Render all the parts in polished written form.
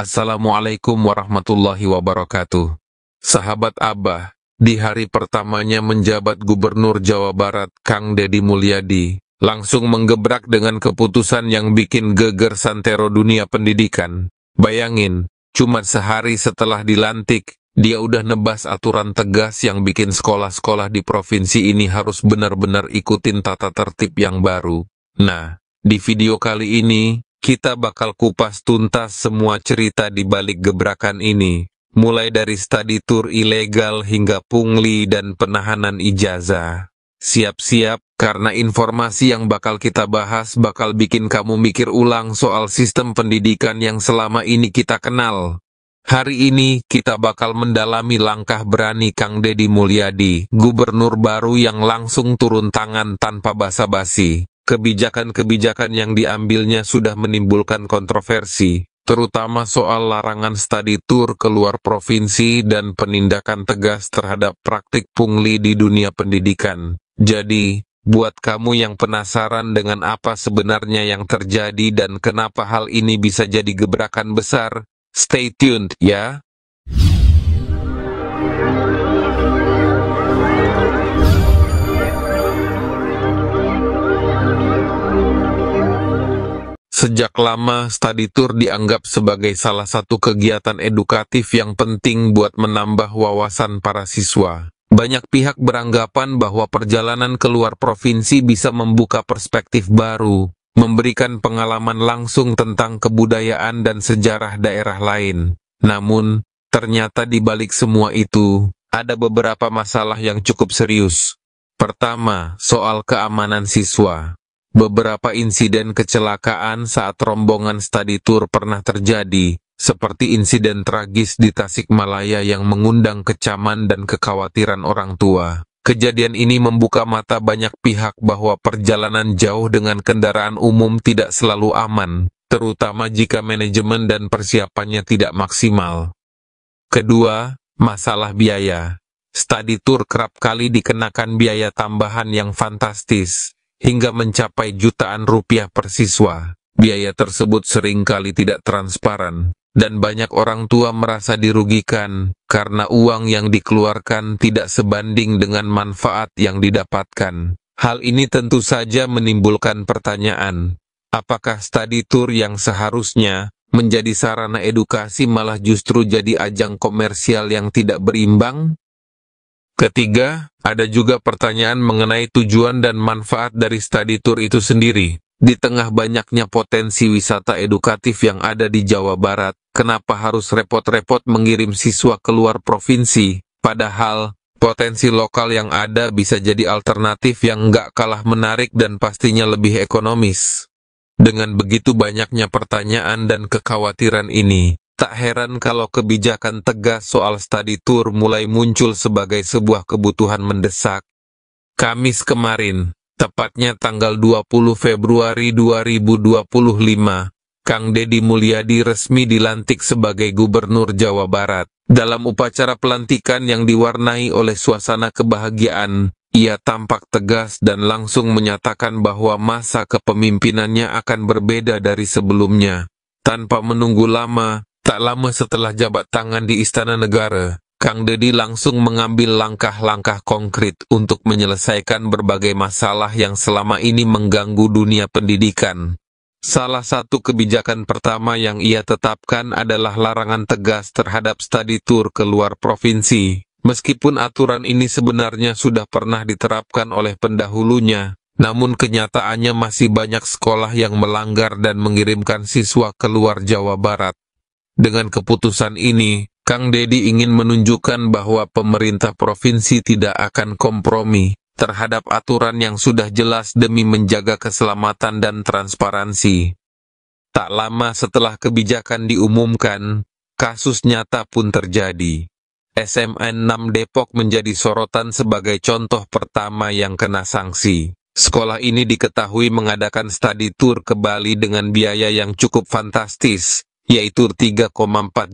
Assalamualaikum warahmatullahi wabarakatuh. Sahabat Abah, di hari pertamanya menjabat Gubernur Jawa Barat, Kang Deddy Mulyadi, langsung menggebrak dengan keputusan yang bikin geger santero dunia pendidikan. Bayangin, cuma sehari setelah dilantik, dia udah nebas aturan tegas yang bikin sekolah-sekolah di provinsi ini harus benar-benar ikutin tata tertib yang baru. Nah, di video kali ini, kita bakal kupas tuntas semua cerita di balik gebrakan ini, mulai dari study tour ilegal hingga pungli dan penahanan ijazah. Siap-siap, karena informasi yang bakal kita bahas bakal bikin kamu mikir ulang soal sistem pendidikan yang selama ini kita kenal. Hari ini, kita bakal mendalami langkah berani Kang Deddy Mulyadi, gubernur baru yang langsung turun tangan tanpa basa-basi. Kebijakan-kebijakan yang diambilnya sudah menimbulkan kontroversi, terutama soal larangan study tour keluar provinsi dan penindakan tegas terhadap praktik pungli di dunia pendidikan. Jadi, buat kamu yang penasaran dengan apa sebenarnya yang terjadi dan kenapa hal ini bisa jadi gebrakan besar, stay tuned ya! Sejak lama, study tour dianggap sebagai salah satu kegiatan edukatif yang penting buat menambah wawasan para siswa. Banyak pihak beranggapan bahwa perjalanan keluar provinsi bisa membuka perspektif baru, memberikan pengalaman langsung tentang kebudayaan dan sejarah daerah lain. Namun, ternyata di balik semua itu, ada beberapa masalah yang cukup serius. Pertama, soal keamanan siswa. Beberapa insiden kecelakaan saat rombongan study tour pernah terjadi, seperti insiden tragis di Tasikmalaya yang mengundang kecaman dan kekhawatiran orang tua. Kejadian ini membuka mata banyak pihak bahwa perjalanan jauh dengan kendaraan umum tidak selalu aman, terutama jika manajemen dan persiapannya tidak maksimal. Kedua, masalah biaya. Study tour kerap kali dikenakan biaya tambahan yang fantastis, hingga mencapai jutaan rupiah per siswa. Biaya tersebut seringkali tidak transparan, dan banyak orang tua merasa dirugikan karena uang yang dikeluarkan tidak sebanding dengan manfaat yang didapatkan. Hal ini tentu saja menimbulkan pertanyaan, apakah study tour yang seharusnya menjadi sarana edukasi malah justru jadi ajang komersial yang tidak berimbang? Ketiga, ada juga pertanyaan mengenai tujuan dan manfaat dari study tour itu sendiri. Di tengah banyaknya potensi wisata edukatif yang ada di Jawa Barat, kenapa harus repot-repot mengirim siswa keluar provinsi? Padahal, potensi lokal yang ada bisa jadi alternatif yang nggak kalah menarik dan pastinya lebih ekonomis. Dengan begitu banyaknya pertanyaan dan kekhawatiran ini, tak heran kalau kebijakan tegas soal study tour mulai muncul sebagai sebuah kebutuhan mendesak. Kamis kemarin, tepatnya tanggal 20 Februari 2025, Kang Deddy Mulyadi resmi dilantik sebagai Gubernur Jawa Barat. Dalam upacara pelantikan yang diwarnai oleh suasana kebahagiaan, ia tampak tegas dan langsung menyatakan bahwa masa kepemimpinannya akan berbeda dari sebelumnya. Tanpa menunggu lama, tak lama setelah jabat tangan di Istana Negara, Kang Deddy langsung mengambil langkah-langkah konkret untuk menyelesaikan berbagai masalah yang selama ini mengganggu dunia pendidikan. Salah satu kebijakan pertama yang ia tetapkan adalah larangan tegas terhadap study tour keluar provinsi. Meskipun aturan ini sebenarnya sudah pernah diterapkan oleh pendahulunya, namun kenyataannya masih banyak sekolah yang melanggar dan mengirimkan siswa keluar Jawa Barat. Dengan keputusan ini, Kang Deddy ingin menunjukkan bahwa pemerintah provinsi tidak akan kompromi terhadap aturan yang sudah jelas demi menjaga keselamatan dan transparansi. Tak lama setelah kebijakan diumumkan, kasus nyata pun terjadi. SMN 6 Depok menjadi sorotan sebagai contoh pertama yang kena sanksi. Sekolah ini diketahui mengadakan study tour ke Bali dengan biaya yang cukup fantastis, yaitu 3,4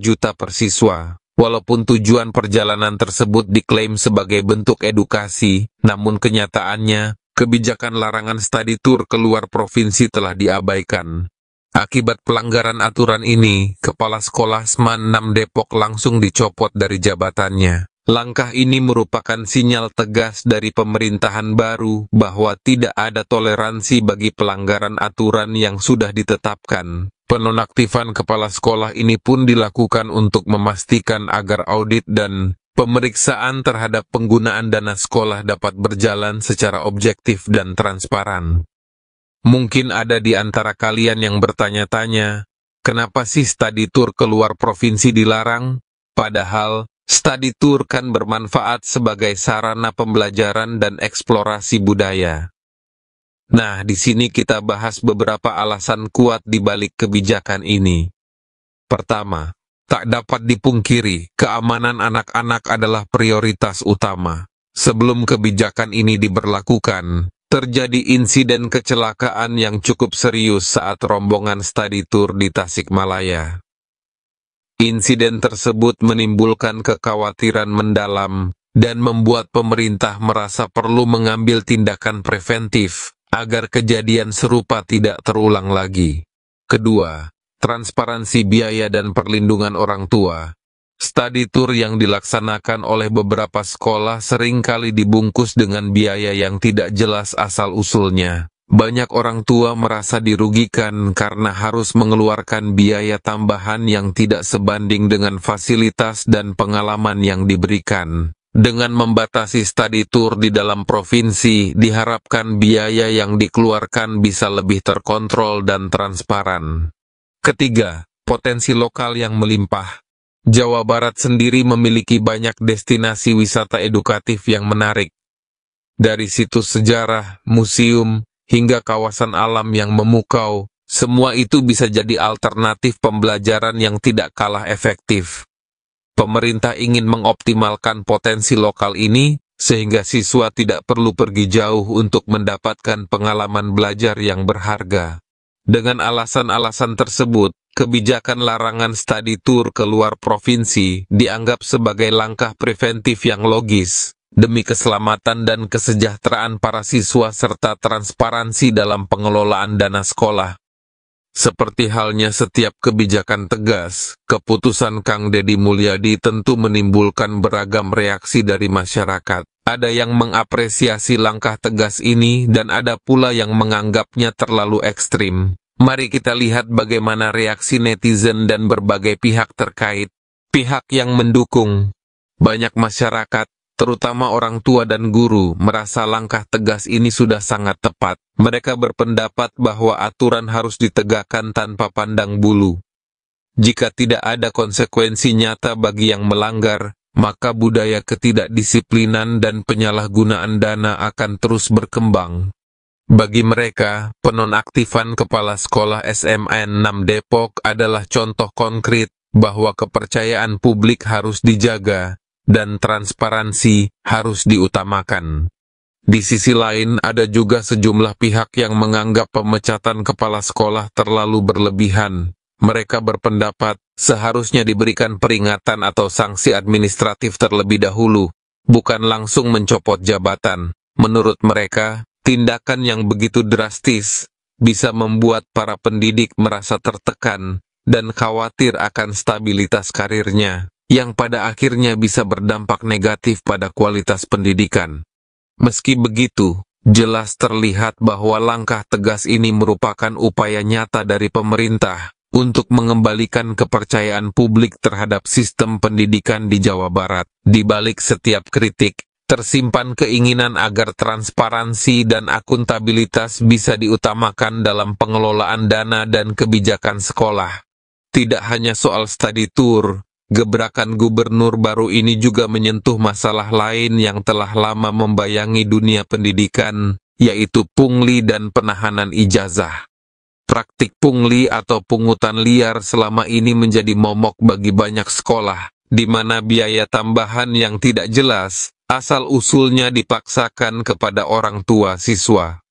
juta per siswa. Walaupun tujuan perjalanan tersebut diklaim sebagai bentuk edukasi, namun kenyataannya, kebijakan larangan study tour keluar provinsi telah diabaikan. Akibat pelanggaran aturan ini, Kepala Sekolah SMA 6 Depok langsung dicopot dari jabatannya. Langkah ini merupakan sinyal tegas dari pemerintahan baru bahwa tidak ada toleransi bagi pelanggaran aturan yang sudah ditetapkan. Penonaktifan kepala sekolah ini pun dilakukan untuk memastikan agar audit dan pemeriksaan terhadap penggunaan dana sekolah dapat berjalan secara objektif dan transparan. Mungkin ada di antara kalian yang bertanya-tanya, kenapa sih study tour keluar provinsi dilarang? Padahal, study tour kan bermanfaat sebagai sarana pembelajaran dan eksplorasi budaya. Nah, di sini kita bahas beberapa alasan kuat di balik kebijakan ini. Pertama, tak dapat dipungkiri, keamanan anak-anak adalah prioritas utama. Sebelum kebijakan ini diberlakukan, terjadi insiden kecelakaan yang cukup serius saat rombongan study tour di Tasikmalaya. Insiden tersebut menimbulkan kekhawatiran mendalam dan membuat pemerintah merasa perlu mengambil tindakan preventif agar kejadian serupa tidak terulang lagi. Kedua, transparansi biaya dan perlindungan orang tua. Study tour yang dilaksanakan oleh beberapa sekolah seringkali dibungkus dengan biaya yang tidak jelas asal-usulnya. Banyak orang tua merasa dirugikan karena harus mengeluarkan biaya tambahan yang tidak sebanding dengan fasilitas dan pengalaman yang diberikan. Dengan membatasi study tour di dalam provinsi, diharapkan biaya yang dikeluarkan bisa lebih terkontrol dan transparan. Ketiga, potensi lokal yang melimpah. Jawa Barat sendiri memiliki banyak destinasi wisata edukatif yang menarik. Dari situs sejarah, museum, hingga kawasan alam yang memukau, semua itu bisa jadi alternatif pembelajaran yang tidak kalah efektif. Pemerintah ingin mengoptimalkan potensi lokal ini, sehingga siswa tidak perlu pergi jauh untuk mendapatkan pengalaman belajar yang berharga. Dengan alasan-alasan tersebut, kebijakan larangan study tour ke luar provinsi dianggap sebagai langkah preventif yang logis, demi keselamatan dan kesejahteraan para siswa serta transparansi dalam pengelolaan dana sekolah. Seperti halnya setiap kebijakan tegas, keputusan Kang Deddy Mulyadi tentu menimbulkan beragam reaksi dari masyarakat. Ada yang mengapresiasi langkah tegas ini dan ada pula yang menganggapnya terlalu ekstrim. Mari kita lihat bagaimana reaksi netizen dan berbagai pihak terkait. Pihak yang mendukung. Banyak masyarakat, terutama orang tua dan guru, merasa langkah tegas ini sudah sangat tepat. Mereka berpendapat bahwa aturan harus ditegakkan tanpa pandang bulu. Jika tidak ada konsekuensi nyata bagi yang melanggar, maka budaya ketidakdisiplinan dan penyalahgunaan dana akan terus berkembang. Bagi mereka, penonaktifan Kepala Sekolah SMA 6 Depok adalah contoh konkret bahwa kepercayaan publik harus dijaga dan transparansi harus diutamakan. Di sisi lain, ada juga sejumlah pihak yang menganggap pemecatan kepala sekolah terlalu berlebihan. Mereka berpendapat seharusnya diberikan peringatan atau sanksi administratif terlebih dahulu, bukan langsung mencopot jabatan. Menurut mereka, tindakan yang begitu drastis bisa membuat para pendidik merasa tertekan dan khawatir akan stabilitas karirnya, yang pada akhirnya bisa berdampak negatif pada kualitas pendidikan. Meski begitu, jelas terlihat bahwa langkah tegas ini merupakan upaya nyata dari pemerintah untuk mengembalikan kepercayaan publik terhadap sistem pendidikan di Jawa Barat. Di balik setiap kritik, tersimpan keinginan agar transparansi dan akuntabilitas bisa diutamakan dalam pengelolaan dana dan kebijakan sekolah. Tidak hanya soal study tour, gebrakan gubernur baru ini juga menyentuh masalah lain yang telah lama membayangi dunia pendidikan, yaitu pungli dan penahanan ijazah. Praktik pungli atau pungutan liar selama ini menjadi momok bagi banyak sekolah, di mana biaya tambahan yang tidak jelas, asal-usulnya dipaksakan kepada orang tua siswa.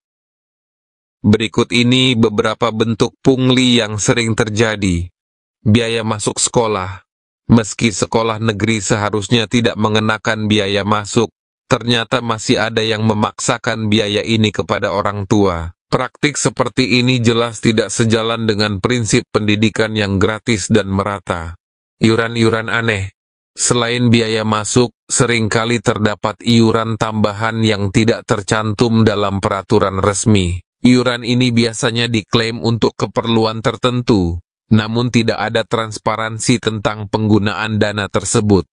Berikut ini beberapa bentuk pungli yang sering terjadi. Biaya masuk sekolah. Meski sekolah negeri seharusnya tidak mengenakan biaya masuk, ternyata masih ada yang memaksakan biaya ini kepada orang tua. Praktik seperti ini jelas tidak sejalan dengan prinsip pendidikan yang gratis dan merata. Iuran-iuran aneh. Selain biaya masuk, seringkali terdapat iuran tambahan yang tidak tercantum dalam peraturan resmi. Iuran ini biasanya diklaim untuk keperluan tertentu, namun tidak ada transparansi tentang penggunaan dana tersebut.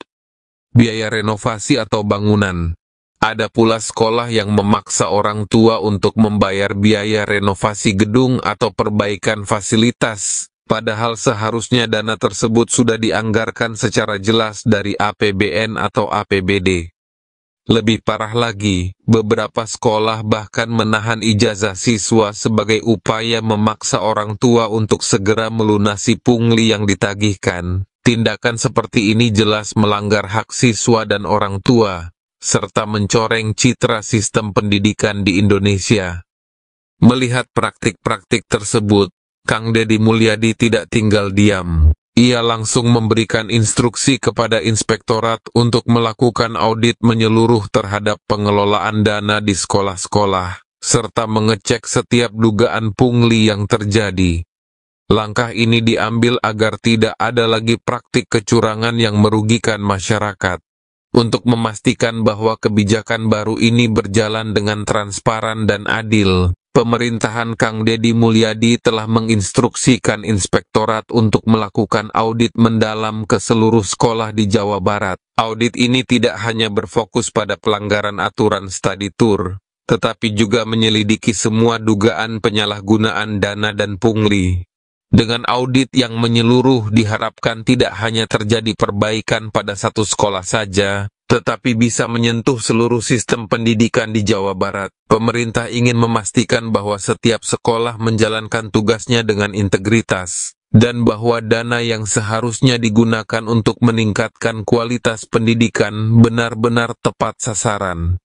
Biaya renovasi atau bangunan. Ada pula sekolah yang memaksa orang tua untuk membayar biaya renovasi gedung atau perbaikan fasilitas, padahal seharusnya dana tersebut sudah dianggarkan secara jelas dari APBN atau APBD. Lebih parah lagi, beberapa sekolah bahkan menahan ijazah siswa sebagai upaya memaksa orang tua untuk segera melunasi pungli yang ditagihkan. Tindakan seperti ini jelas melanggar hak siswa dan orang tua, serta mencoreng citra sistem pendidikan di Indonesia. Melihat praktik-praktik tersebut, Kang Deddy Mulyadi tidak tinggal diam. Ia langsung memberikan instruksi kepada inspektorat untuk melakukan audit menyeluruh terhadap pengelolaan dana di sekolah-sekolah, serta mengecek setiap dugaan pungli yang terjadi. Langkah ini diambil agar tidak ada lagi praktik kecurangan yang merugikan masyarakat. Untuk memastikan bahwa kebijakan baru ini berjalan dengan transparan dan adil, pemerintahan Kang Deddy Mulyadi telah menginstruksikan inspektorat untuk melakukan audit mendalam ke seluruh sekolah di Jawa Barat. Audit ini tidak hanya berfokus pada pelanggaran aturan study tour, tetapi juga menyelidiki semua dugaan penyalahgunaan dana dan pungli. Dengan audit yang menyeluruh diharapkan tidak hanya terjadi perbaikan pada satu sekolah saja, tetapi bisa menyentuh seluruh sistem pendidikan di Jawa Barat. Pemerintah ingin memastikan bahwa setiap sekolah menjalankan tugasnya dengan integritas, dan bahwa dana yang seharusnya digunakan untuk meningkatkan kualitas pendidikan benar-benar tepat sasaran.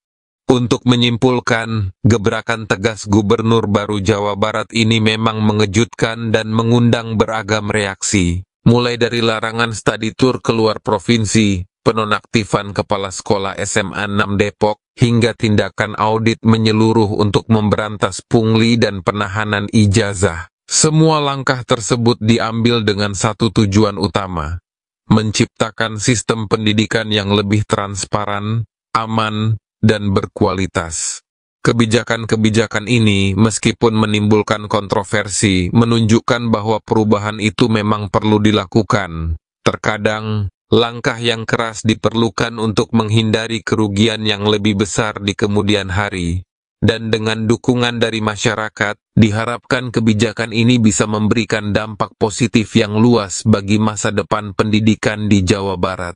Untuk menyimpulkan, gebrakan tegas Gubernur baru Jawa Barat ini memang mengejutkan dan mengundang beragam reaksi. Mulai dari larangan study tour keluar provinsi, penonaktifan Kepala Sekolah SMA 6 Depok, hingga tindakan audit menyeluruh untuk memberantas pungli dan penahanan ijazah. Semua langkah tersebut diambil dengan satu tujuan utama: menciptakan sistem pendidikan yang lebih transparan, aman, dan berkualitas. Kebijakan-kebijakan ini, meskipun menimbulkan kontroversi, menunjukkan bahwa perubahan itu memang perlu dilakukan. Terkadang, langkah yang keras diperlukan untuk menghindari kerugian yang lebih besar di kemudian hari. Dan dengan dukungan dari masyarakat, diharapkan kebijakan ini bisa memberikan dampak positif yang luas bagi masa depan pendidikan di Jawa Barat.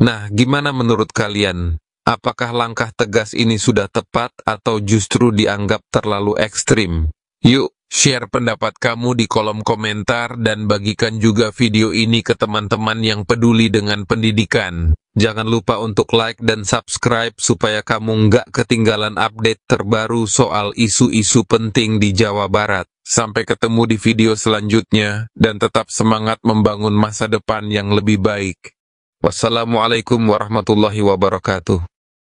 Nah, gimana menurut kalian? Apakah langkah tegas ini sudah tepat atau justru dianggap terlalu ekstrim? Yuk, share pendapat kamu di kolom komentar dan bagikan juga video ini ke teman-teman yang peduli dengan pendidikan. Jangan lupa untuk like dan subscribe supaya kamu nggak ketinggalan update terbaru soal isu-isu penting di Jawa Barat. Sampai ketemu di video selanjutnya, dan tetap semangat membangun masa depan yang lebih baik. Wassalamualaikum warahmatullahi wabarakatuh.